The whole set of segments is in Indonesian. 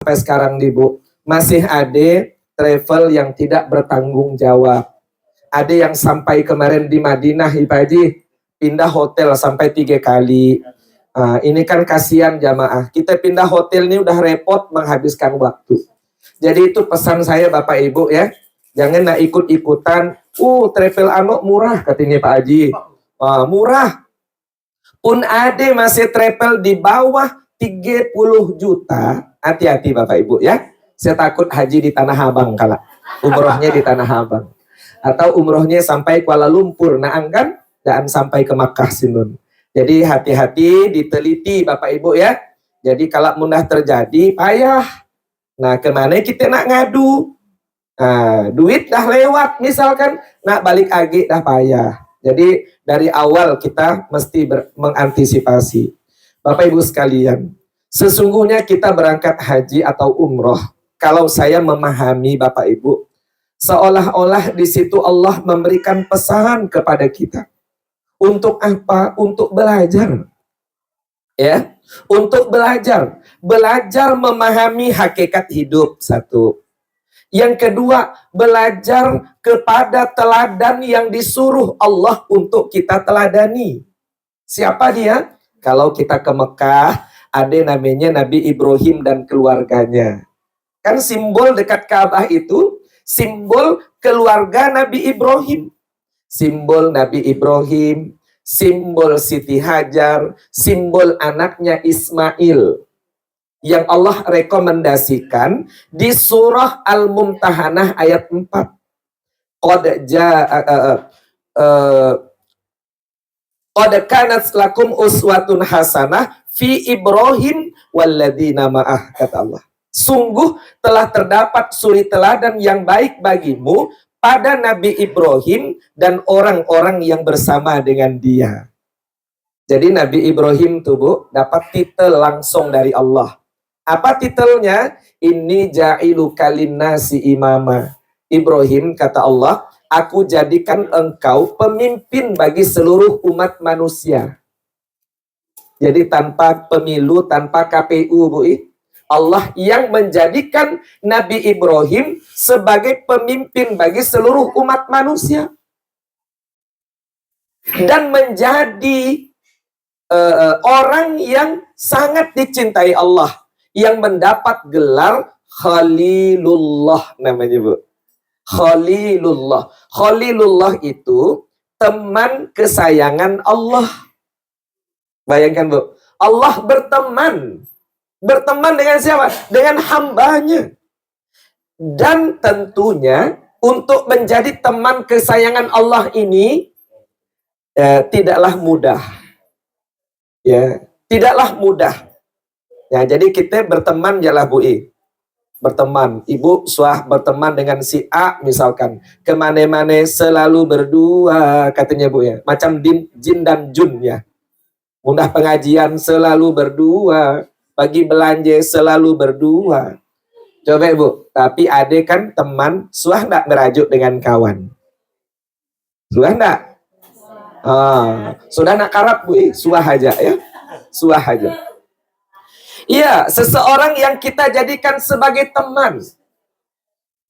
Sampai sekarang nih Bu, masih ada travel yang tidak bertanggung jawab. Ada yang sampai kemarin di Madinah, Ibu Haji, pindah hotel sampai 3 kali. Ini kan kasihan jamaah. Kita pindah hotel ini udah repot menghabiskan waktu. Jadi itu pesan saya Bapak Ibu ya. Jangan nak ikut-ikutan. Travel murah katanya Pak Haji. Murah. Pun ada masih travel di bawah 30 juta. Hati-hati Bapak Ibu ya. Saya takut haji di Tanah Abang kala. Umrohnya di Tanah Abang. Atau umrohnya sampai Kuala Lumpur. Nah kan? Dan sampai ke Makkah Sinun. Jadi hati-hati, diteliti Bapak Ibu ya. Jadi kalau mudah terjadi, payah. Nah kemana kita nak ngadu? Duit dah lewat misalkan. Nak balik lagi dah payah. Jadi dari awal kita mesti mengantisipasi. Bapak Ibu sekalian, sesungguhnya kita berangkat haji atau umroh. Kalau saya memahami Bapak Ibu, seolah-olah di situ Allah memberikan pesan kepada kita. Untuk apa? Untuk belajar. Ya, untuk belajar. Belajar memahami hakikat hidup, satu. Yang kedua, belajar kepada teladan yang disuruh Allah untuk kita teladani. Siapa dia? Kalau kita ke Mekah, ada namanya Nabi Ibrahim dan keluarganya. Kan simbol dekat Ka'bah itu, simbol keluarga Nabi Ibrahim. Simbol Nabi Ibrahim, simbol Siti Hajar, simbol anaknya Ismail. Yang Allah rekomendasikan di surah Al-Mumtahanah ayat 4. Qad kanat lakum uswatun hasanah fi Ibrahim walladzina ma'ah, kata Allah. Sungguh telah terdapat suri teladan yang baik bagimu pada Nabi Ibrahim dan orang-orang yang bersama dengan dia. Jadi Nabi Ibrahim tuh Bu, dapat titel langsung dari Allah. Apa titelnya? Inni ja'iluka linnasi imama. Ibrahim, kata Allah, aku jadikan engkau pemimpin bagi seluruh umat manusia. Jadi tanpa pemilu, tanpa KPU Bu, Allah yang menjadikan Nabi Ibrahim sebagai pemimpin bagi seluruh umat manusia. Dan menjadi orang yang sangat dicintai Allah. Yang mendapat gelar Khalilullah namanya Bu. Khalilullah. Khalilullah itu teman kesayangan Allah. Bayangkan Bu. Allah berteman. Berteman dengan siapa? Dengan hambanya. Dan tentunya untuk menjadi teman kesayangan Allah ini tidaklah mudah. Ya, tidaklah mudah. Ya, jadi kita berteman jalah Bu berteman. Ibu suah berteman dengan si A misalkan. Kemana-mana selalu berdua katanya Bu ya. Macam jin dan jun ya. Mudah pengajian selalu berdua. Pagi belanja selalu berdua. Coba Bu. Tapi ada kan teman suah enggak ngerajuk dengan kawan? Suah enggak? Sudah nak karap Bu, suah aja ya. Suah aja. Iya, seseorang yang kita jadikan sebagai teman.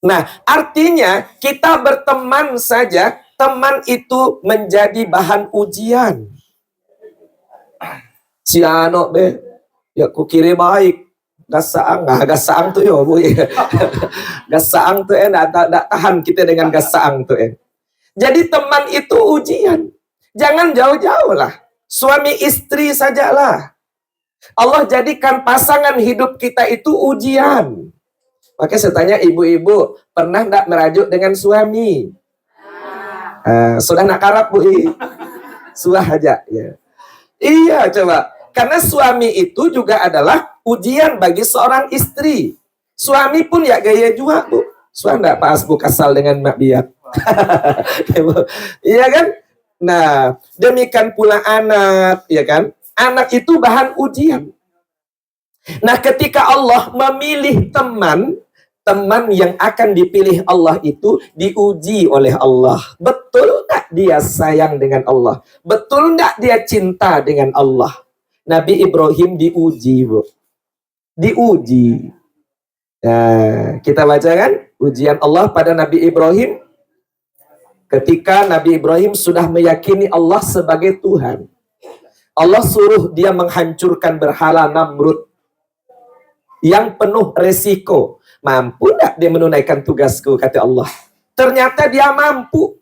Nah, artinya kita berteman saja, teman itu menjadi bahan ujian. Si anak be, ya ku kira baik. Gasaang tuh yo Bu. Gasaang tuh enggak tahan kita dengan gasaang tuh Jadi teman itu ujian. Jangan jauh-jauh lah. Suami istri sajalah. Allah jadikan pasangan hidup kita itu ujian. Makanya saya tanya ibu-ibu, pernah enggak merajuk dengan suami? Sudah nak karap Bu? Suah aja ya. Iya coba. Karena suami itu juga adalah ujian bagi seorang istri. Suami pun ya gaya juga Bu. Suah enggak pas Bu kasal dengan Mak Biat? Iya kan? Nah, demikian pula anak, ya kan? Anak itu bahan ujian. Nah, ketika Allah memilih teman yang akan dipilih Allah itu diuji oleh Allah. Betul enggak dia sayang dengan Allah? Betul enggak dia cinta dengan Allah? Nabi Ibrahim diuji, Bu. Diuji. Nah, kita baca kan ujian Allah pada Nabi Ibrahim ketika Nabi Ibrahim sudah meyakini Allah sebagai Tuhan. Allah suruh dia menghancurkan berhala Namrud yang penuh resiko. Mampu tidak dia menunaikan tugasku, kata Allah. Ternyata dia mampu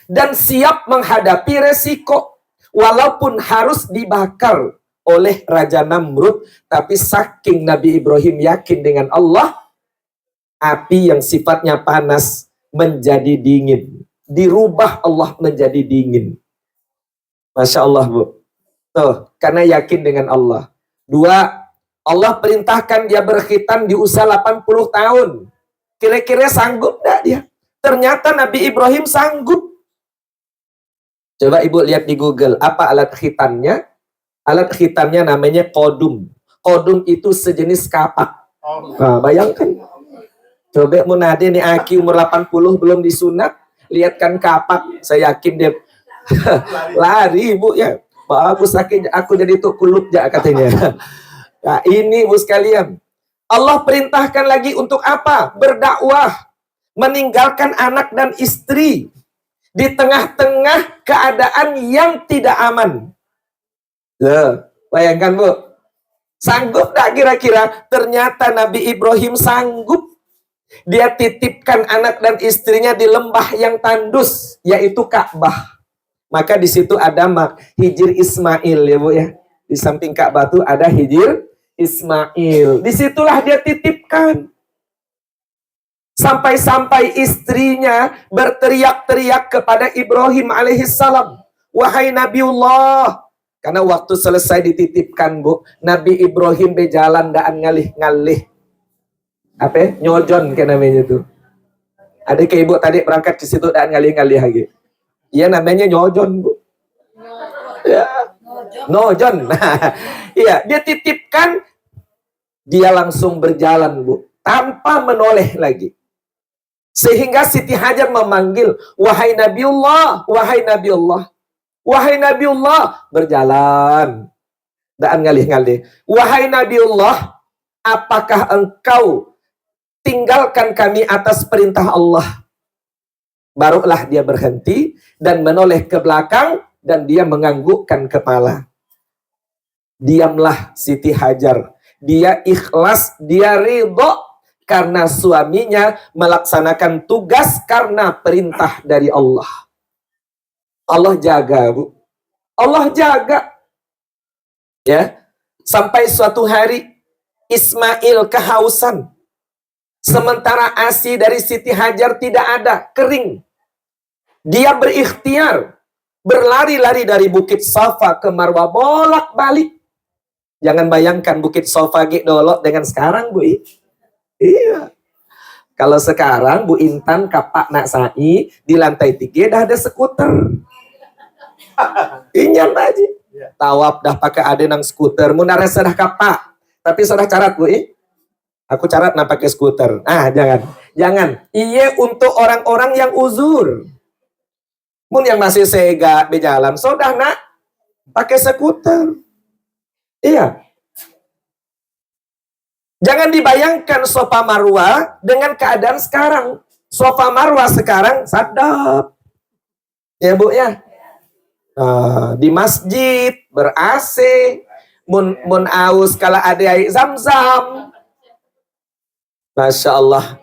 dan siap menghadapi resiko. Walaupun harus dibakar oleh Raja Namrud, tapi saking Nabi Ibrahim yakin dengan Allah, api yang sifatnya panas menjadi dingin. Dirubah Allah menjadi dingin. Masya Allah, Bu. Tuh, karena yakin dengan Allah. Dua, Allah perintahkan dia berkhitan di usia 80 tahun. Kira-kira sanggup enggak dia? Ternyata Nabi Ibrahim sanggup. Coba Ibu lihat di Google, apa alat khitannya? Alat khitannya namanya kodum. Kodum itu sejenis kapak. Nah, bayangkan. Coba Munade nih Aki umur 80 belum disunat, lihatkan kapak, saya yakin dia lari Ibu ya. Bagus aku jadi tuh kulub ya katanya. Nah, ini Ibu sekalian. Allah perintahkan lagi untuk apa? Berdakwah, meninggalkan anak dan istri di tengah-tengah keadaan yang tidak aman. Bayangkan Bu, sanggup tak kira-kira? Ternyata Nabi Ibrahim sanggup. Dia titipkan anak dan istrinya di lembah yang tandus, yaitu Ka'bah. Maka di situ ada Hijir Ismail ya Bu ya. Di samping Ka'bah itu ada Hijir Ismail. Disitulah dia titipkan. Sampai-sampai istrinya berteriak-teriak kepada Ibrahim alaihissalam. Wahai Nabiullah. Karena waktu selesai dititipkan Bu, Nabi Ibrahim berjalan daan ngalih-ngalih. Apa ya? Nyojon kayak namanya itu. Ada kayak Ibu tadi berangkat di situ daan ngalih-ngalih lagi. Iya namanya nyojon Bu. Ya. Nojon. Iya, dia titipkan, dia langsung berjalan Bu, tanpa menoleh lagi. Sehingga Siti Hajar memanggil, wahai Nabiullah, wahai Nabiullah, wahai Nabiullah, berjalan. Dan ngalih-ngalih. Wahai Nabiullah, apakah engkau tinggalkan kami atas perintah Allah? Barulah dia berhenti dan menoleh ke belakang dan dia menganggukkan kepala. Diamlah Siti Hajar. Dia ikhlas, dia ridho karena suaminya melaksanakan tugas karena perintah dari Allah. Allah jaga Bu. Allah jaga. Ya. Sampai suatu hari Ismail kehausan. Sementara ASI dari Siti Hajar tidak ada, kering. Dia berikhtiar, berlari-lari dari Bukit Safa ke Marwah, bolak-balik. Jangan bayangkan Bukit Safa dulu dengan sekarang Bu. Iya. Kalau sekarang Bu Intan kapak nak sai di lantai 3 dah ada skuter. Inyan aja. Tawaf dah pakai ada nang skuter, munara dah kapak. Tapi sudah carat Bu. Aku carat nak pakai skuter. Jangan. Iya untuk orang-orang yang uzur. Mun yang masih sega berjalan, sudah nak pakai skuter. Iya. Jangan dibayangkan Sofa Marwah dengan keadaan sekarang. Sofa Marwah sekarang sadap. Ya Bu ya. Di masjid ber-AC, mun aus kalau ada air Zam-Zam. Masya Allah.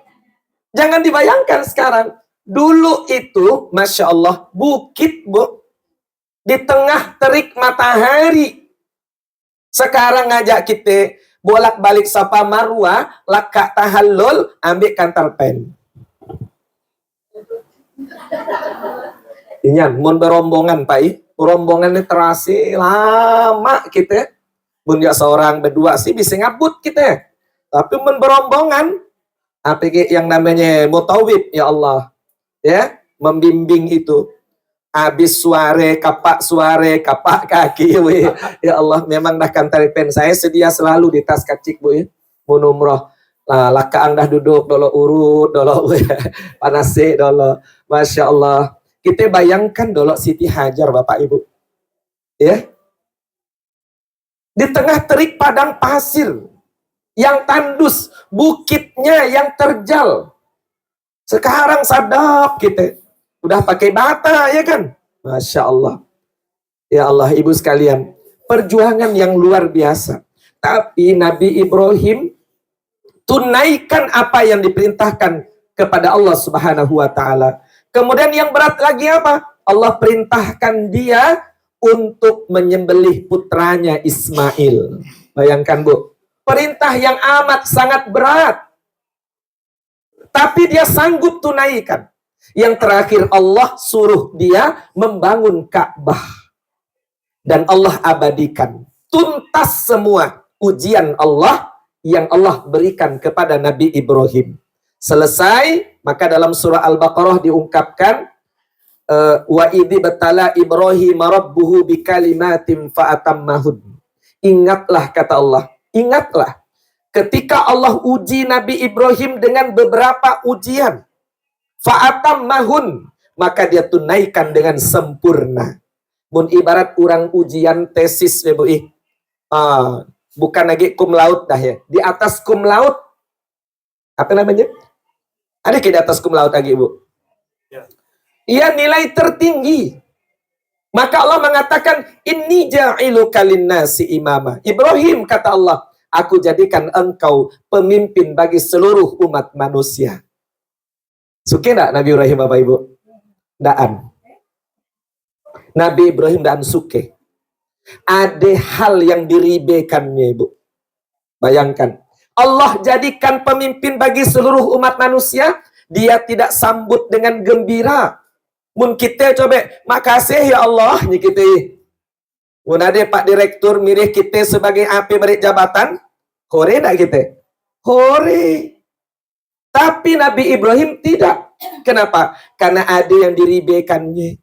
Jangan dibayangkan sekarang. Dulu itu, Masya Allah, bukit Bu. Di tengah terik matahari. Sekarang ngajak kita bolak-balik Safa Marwah, laka tahallul, ambil kantar pen. Ingat, mun berombongan Pak, rombongan ini terasi lama kita. Mun ya seorang berdua sih bisa ngabut kita. Tapi mun berombongan, apa yang namanya mutawib ya Allah, ya membimbing itu. Habis suare, kapak kaki, we. Ya Allah, memang dah kantar pen saya sedia selalu di tas kacik Bu ya. Mun umroh, lakaang dah duduk dolo urut dolo, panase dolo, Masya Allah. Kita bayangkan dolo Siti Hajar Bapak Ibu, ya, di tengah terik padang pasir. yang tandus, bukitnya yang terjal. Sekarang sadap kita udah pakai bata, ya kan? Masya Allah. Ya Allah, ibu sekalian, perjuangan yang luar biasa. Tapi Nabi Ibrahim tunaikan apa yang diperintahkan kepada Allah Subhanahu wa taala. Kemudian yang berat lagi apa? Allah perintahkan dia untuk menyembelih putranya Ismail. Bayangkan, Bu. Perintah yang amat sangat berat. Tapi dia sanggup tunaikan. Yang terakhir Allah suruh dia membangun Ka'bah. Dan Allah abadikan. Tuntas semua ujian Allah yang Allah berikan kepada Nabi Ibrahim. Selesai, maka dalam surah Al-Baqarah diungkapkan, wa idzi batala Ibrahim rabbuhu bikalimatin fa'atammahun. Ingatlah, kata Allah, ingatlah ketika Allah uji Nabi Ibrahim dengan beberapa ujian. Fa'atammahun, maka dia tunaikan dengan sempurna. Mun ibarat orang ujian tesis, ya Bu. Bukan lagi cum laude dah ya. Di atas cum laude, apa namanya? Ada di atas cum laude lagi, Bu. Iya, nilai tertinggi. Maka Allah mengatakan, inni ja'iluka linnasi imama. Ibrahim, kata Allah, aku jadikan engkau pemimpin bagi seluruh umat manusia. Suka enggak Nabi Ibrahim, Bapak Ibu? Daan. Nabi Ibrahim dan suke. Ada hal yang diribekannya, Ibu. Bayangkan. Allah jadikan pemimpin bagi seluruh umat manusia. Dia tidak sambut dengan gembira. Mun kita coba, makasih ya Allah. Ni kita. Mun ada Pak Direktur mirih kita sebagai apa beri jabatan. Hore tak kita? Hore. Tapi Nabi Ibrahim tidak. Kenapa? Karena ada yang diribekannya.